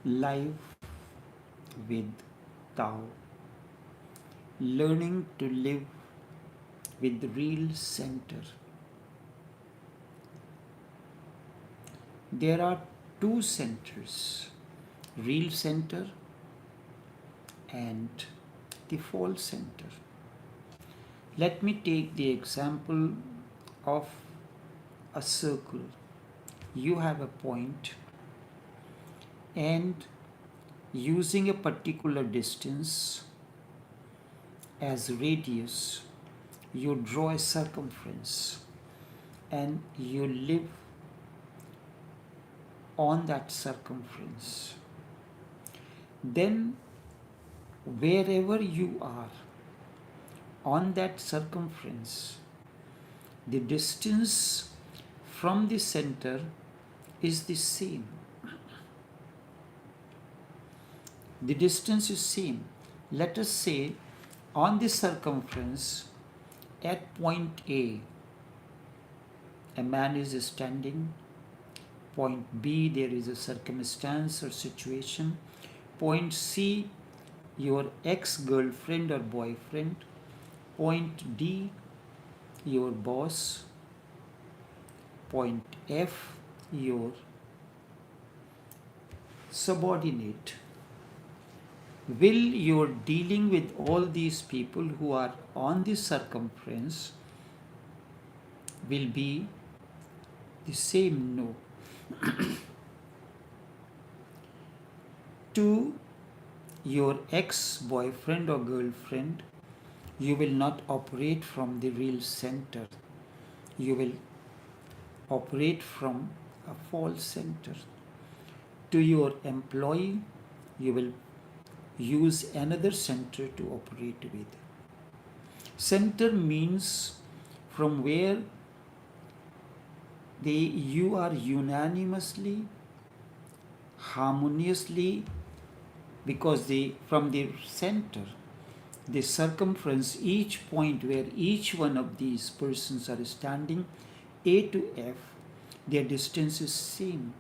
life with Tao, learning to live with the real center. There are two centers, real center and the false center. Let me take the example of a circle. You have a point, and using a particular distance as radius, you draw a circumference and you live on that circumference. Then wherever you are on that circumference, the distance from the center is the same. The distance is same. Let us say on the circumference at point A, a man is standing. Point B, there is a circumstance or situation. Point C, your ex-girlfriend or boyfriend. Point D, your boss. Point F, your subordinate. Will your dealing with all these people who are on this circumference will be the same? No. To your ex-boyfriend or girlfriend, you will not operate from the real center. You will operate from a false center. To your employee, you will use another center to operate with. Center means from where you are unanimously, harmoniously, because from the center, the circumference, each point where each one of these persons are standing, A to F, their distance is same.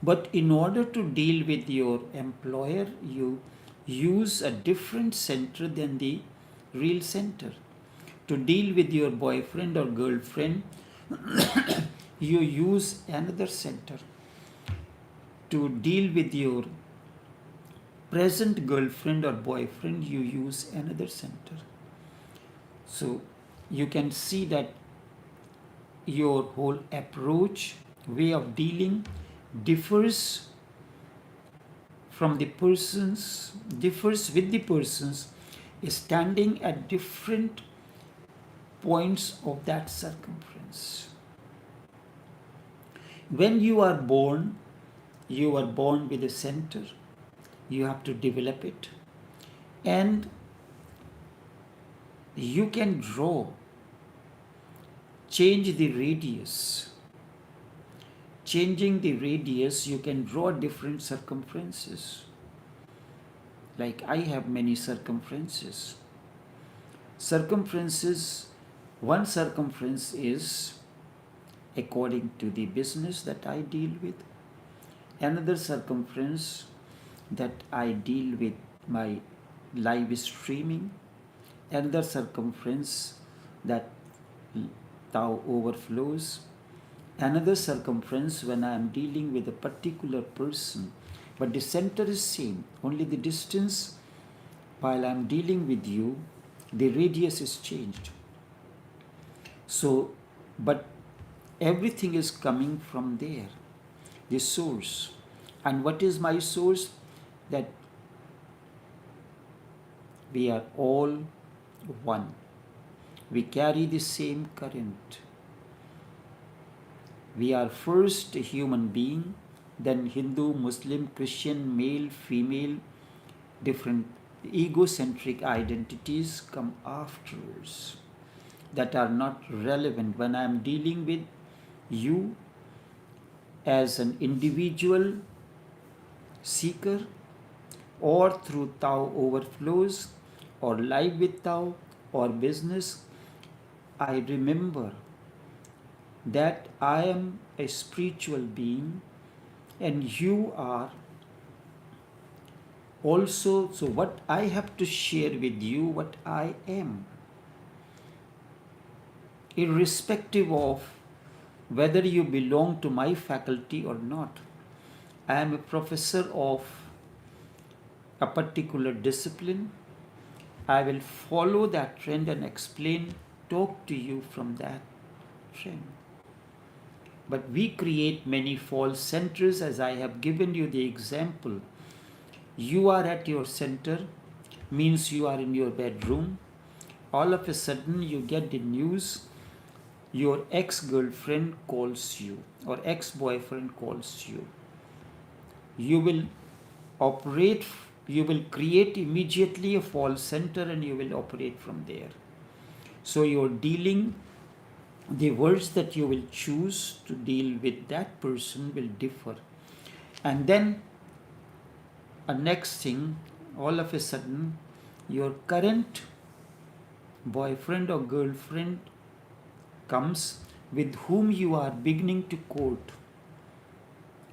But in order to deal with your employer, you use a different center than the real center. To deal with your boyfriend or girlfriend, you use another center. To deal with your present girlfriend or boyfriend, you use another center. So you can see that your whole approach, way of dealing differs with the persons standing at different points of that circumference. When you are born with a center. You have to develop it, and you can change the radius. Changing the radius, you can draw different circumferences. Like I have many circumferences. One circumference is according to the business that I deal with. Another circumference that I deal with my live streaming. Another circumference that Tao overflows. Another circumference when I am dealing with a particular person, but the center is same, only the distance while I am dealing with you, the radius is changed. So, but everything is coming from there, the source. And what is my source? That we are all one. We carry the same current. We are first a human being, then Hindu, Muslim, Christian, male, female, different egocentric identities come afterwards that are not relevant. When I am dealing with you as an individual seeker, or through Tao overflows, or live with Tao, or business, I remember that I am a spiritual being and you are also, so what I have to share with you, what I am, irrespective of whether you belong to my faculty or not. I am a professor of a particular discipline. I will follow that trend and explain, talk to you from that trend. But we create many false centers, as I have given you the example. You are at your center, means you are in your bedroom. All of a sudden you get the news, your ex-girlfriend calls you or ex-boyfriend calls you. You will create immediately a false center and you will operate from there. So you're dealing, the words that you will choose to deal with that person will differ. And then a next thing, all of a sudden, your current boyfriend or girlfriend comes with whom you are beginning to court.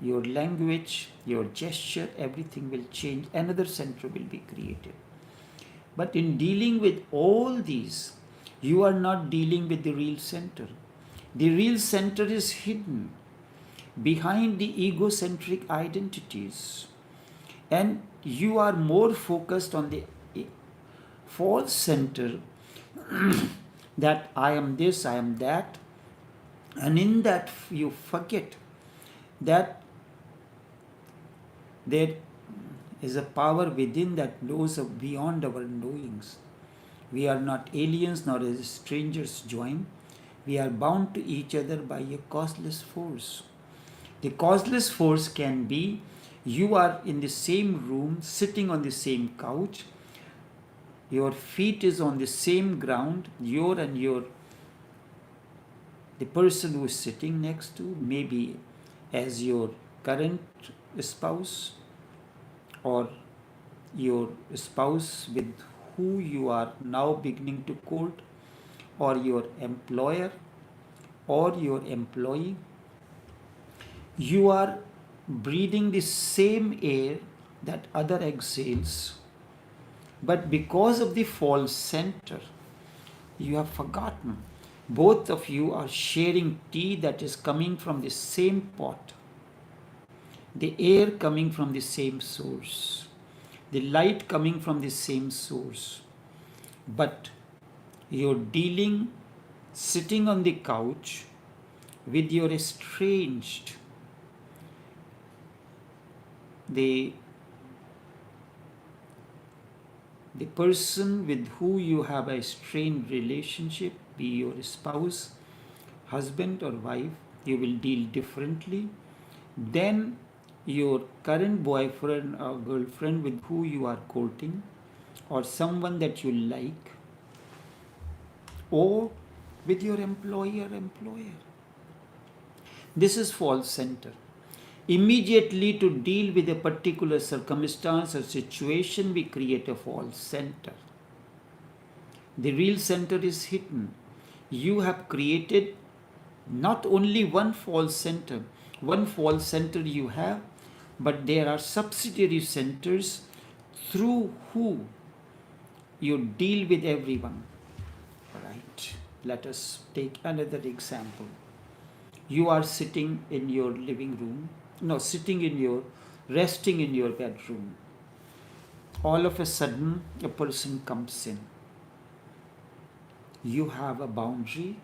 Your language, your gesture, everything will change. Another center will be created. But in dealing with all these, you are not dealing with the real center. The real center is hidden behind the egocentric identities. And you are more focused on the false center that I am this, I am that. And in that you forget that there is a power within that knows beyond our knowings. We are not aliens nor as strangers joined. We are bound to each other by a causeless force. The causeless force can be you are in the same room, sitting on the same couch, your feet is on the same ground, the person who is sitting next to, maybe as your current spouse or your spouse with who you are now beginning to court, or your employer or your employee. You are breathing the same air that other exhales, but because of the false center, you have forgotten. Both of you are sharing tea that is coming from the same pot, the air coming from the same source, the light coming from the same source. But you're dealing, sitting on the couch with your estranged, the person with who you have a strained relationship, be your spouse, husband or wife, you will deal differently than your current boyfriend or girlfriend with who you are courting, or someone that you like, or with your employer. This is false center. Immediately to deal with a particular circumstance or situation, we create a false center. The real center is hidden. You have created not only one false center you have, but there are subsidiary centers through who you deal with everyone. Right? Let us take another example. You are sitting in your living room, resting in your bedroom. All of a sudden, a person comes in. You have a boundary,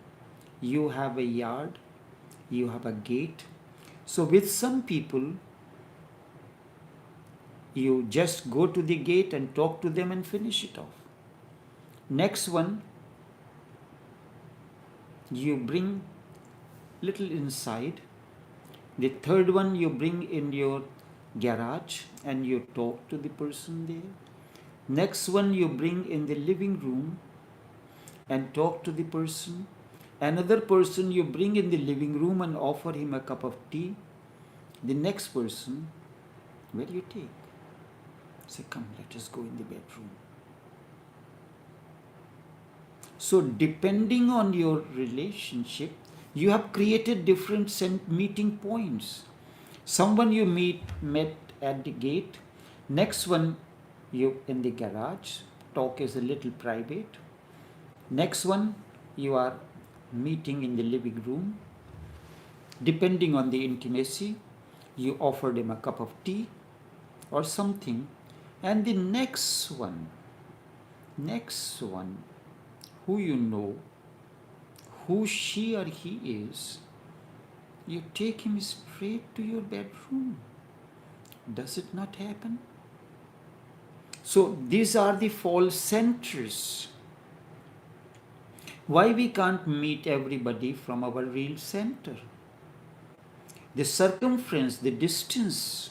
you have a yard, you have a gate. So with some people, you just go to the gate and talk to them and finish it off. Next one, you bring little inside. The third one, you bring in your garage and you talk to the person there. Next one, you bring in the living room and talk to the person. Another person you bring in the living room and offer him a cup of tea. The next person, where do you take? Say, come, let us go in the bedroom. So depending on your relationship, you have created different meeting points. Someone you met at the gate. Next one, you in the garage, talk is a little private. Next one, you are meeting in the living room. Depending on the intimacy, you offered him a cup of tea or something. And the next one, who you know, who she or he is, you take him straight to your bedroom. Does it not happen? So these are the false centers. Why we can't meet everybody from our real center? The circumference, the distance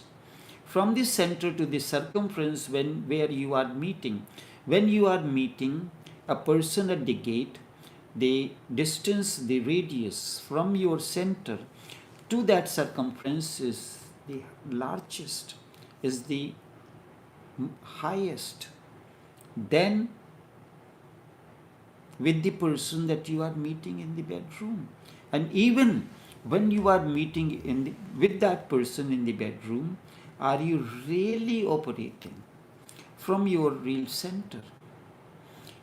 from the center to the circumference where you are meeting. When you are meeting a person at the gate, the distance, the radius from your center to that circumference is the largest, is the highest. Then with the person that you are meeting in the bedroom. And even when you are meeting with that person in the bedroom, are you really operating from your real center?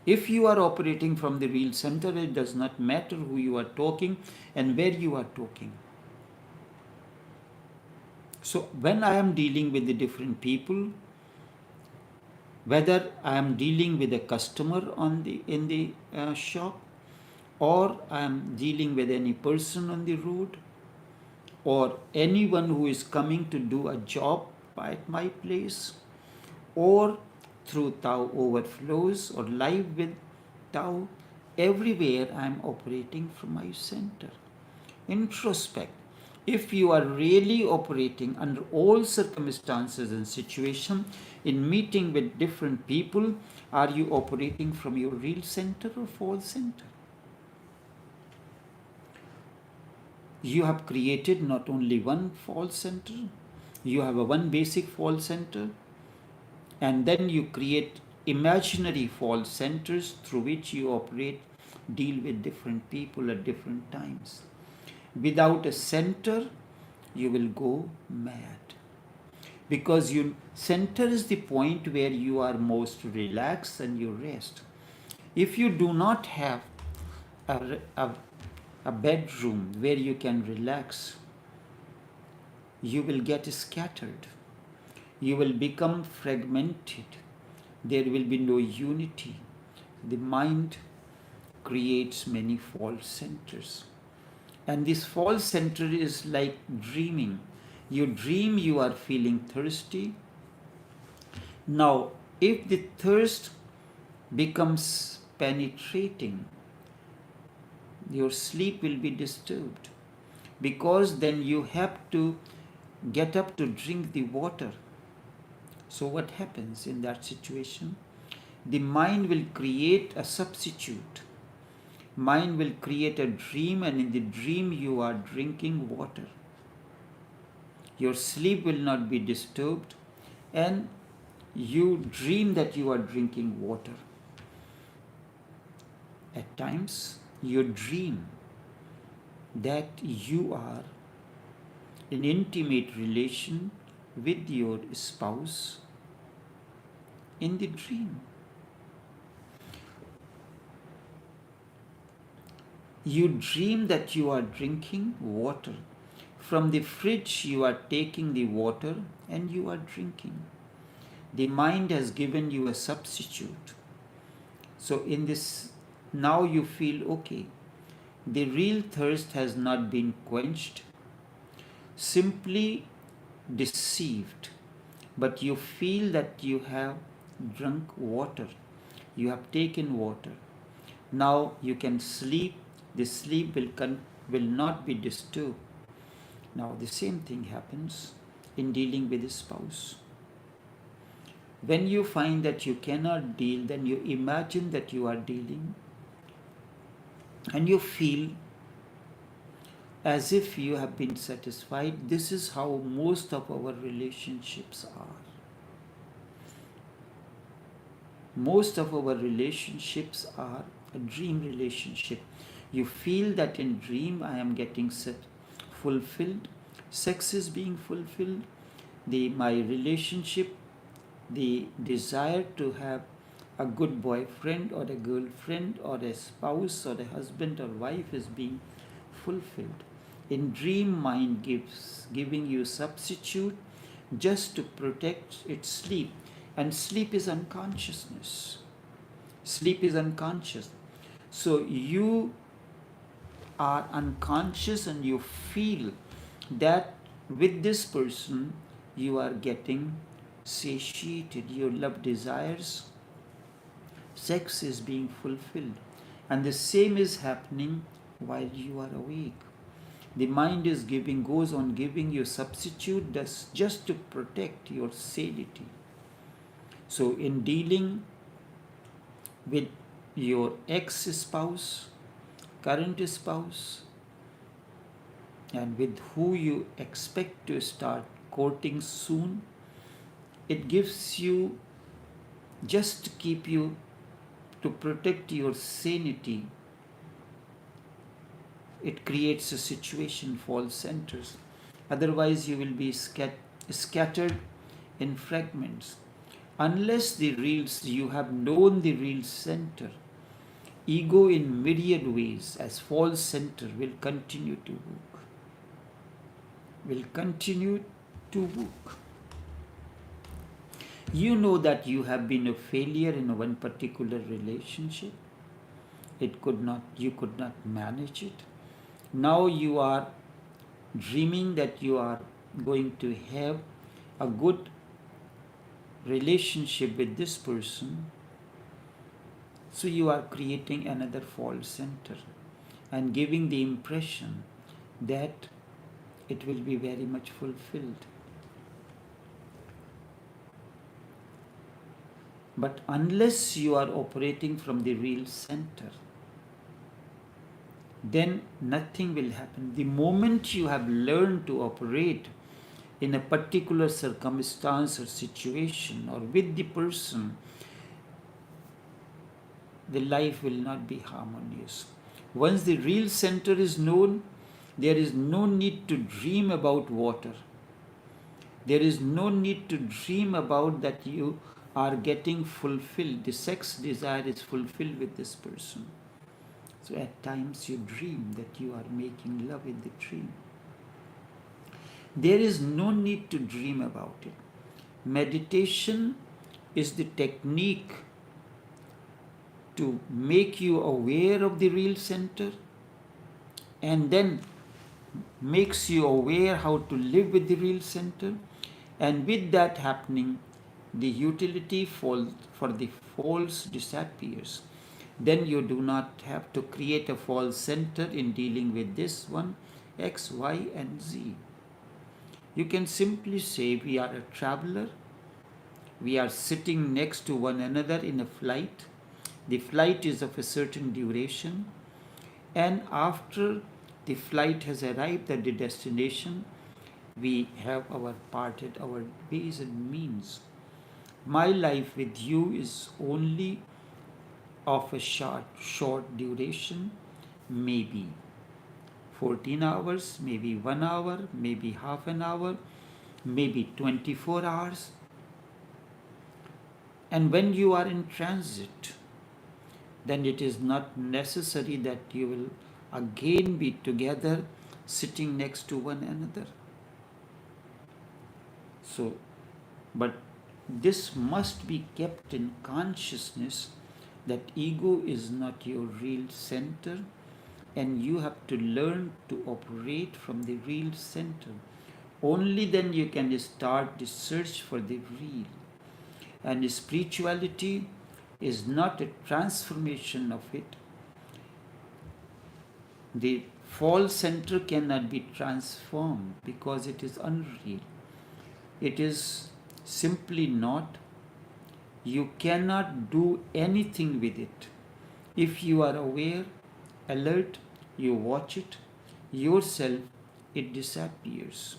If you are operating from the real center, it does not matter who you are talking and where you are talking. So when I am dealing with the different people, whether I am dealing with a customer in the shop, or I am dealing with any person on the road, or anyone who is coming to do a job at my place, or through Tao overflows or live with Tao, everywhere I am operating from my center. Introspect. If you are really operating under all circumstances and situations in meeting with different people, are you operating from your real center or false center? You have created not only one false center, you have a one basic false center, and then you create imaginary false centers through which you operate, deal with different people at different times. Without a center, you will go mad. Because your center is the point where you are most relaxed and you rest. If you do not have a bedroom where you can relax, you will get scattered. You will become fragmented. There will be no unity. The mind creates many false centers. And this false center is like dreaming. You dream you are feeling thirsty. Now, if the thirst becomes penetrating, your sleep will be disturbed, because then you have to get up to drink the water. So what happens in that situation? The mind will create a substitute. Mind will create a dream, and in the dream you are drinking water. Your sleep will not be disturbed, and you dream that you are drinking water. At times you dream that you are in intimate relation with your spouse in the dream. You dream that you are drinking water. From the fridge you are taking the water and you are drinking. The mind has given you a substitute. So in this, now you feel okay. The real thirst has not been quenched, simply deceived. But you feel that you have drunk water. You have taken water. Now you can sleep. The sleep will not be disturbed. Now the same thing happens in dealing with a spouse. When you find that you cannot deal, then you imagine that you are dealing, and you feel as if you have been satisfied. This is how most of our relationships are. Most of our relationships are a dream relationship. You feel that in dream I am getting fulfilled. Sex is being fulfilled. My relationship the desire to have a good boyfriend or a girlfriend or a spouse or a husband or wife is being fulfilled. In dream, mind giving you substitute just to protect its sleep. And sleep is unconsciousness. Sleep is unconscious. So you are unconscious and you feel that with this person you are getting satiated, your love desires, sex is being fulfilled. And the same is happening while you are awake. The mind is goes on giving you substitute just to protect your sanity. So in dealing with your ex-spouse, current spouse, and with who you expect to start courting soon, it gives you, just to keep you, to protect your sanity, it creates a situation, false centers. Otherwise you will be scattered in fragments. Unless you have known the real center, ego in myriad ways as false center will continue to work. Will continue to work. You know that you have been a failure in one particular relationship. You could not manage it. Now you are dreaming that you are going to have a good relationship with this person. So you are creating another false center and giving the impression that it will be very much fulfilled. But unless you are operating from the real center, then nothing will happen. The moment you have learned to operate in a particular circumstance or situation or with the person, the life will not be harmonious. Once the real center is known, there is no need to dream about water. There is no need to dream about that you are getting fulfilled. The sex desire is fulfilled with this person. So at times you dream that you are making love in the dream. There is no need to dream about it. Meditation is the technique to make you aware of the real center and then makes you aware how to live with the real center. And with that happening, the utility for the false disappears. Then you do not have to create a false center in dealing with this one, X, Y, and Z. You can simply say we are a traveler. We are sitting next to one another in a flight. The flight is of a certain duration. And after the flight has arrived at the destination, we have parted our ways and means. My life with you is only of a short duration, maybe 14 hours, maybe 1 hour, maybe half an hour, maybe 24 hours. And when you are in transit, then it is not necessary that you will again be together sitting next to one another. So, but this must be kept in consciousness that ego is not your real center, and you have to learn to operate from the real center. Only then you can start the search for the real. And spirituality is not a transformation of it. The false center cannot be transformed because it is unreal. It is simply not. You cannot do anything with it. If you are aware, alert, you watch it, yourself, it disappears.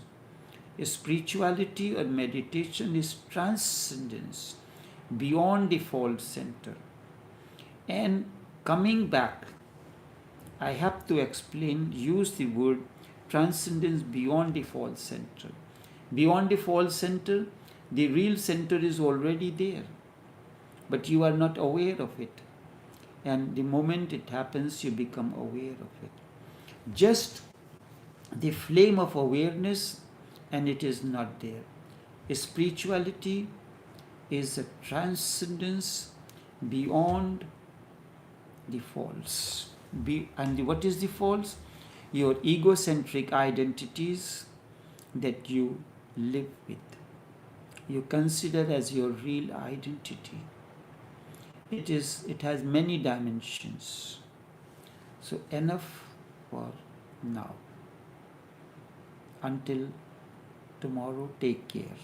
Spirituality or meditation is transcendence beyond the false center. And coming back, I have to use the word transcendence beyond the false center. Beyond the false center, The real center is already there, but you are not aware of it. And the moment it happens, you become aware of it. Just the flame of awareness, and it is not there. Spirituality is a transcendence beyond the false. And what is the false? Your egocentric identities that you live with, you consider as your real identity. It has many dimensions. So enough for now. Until tomorrow, take care.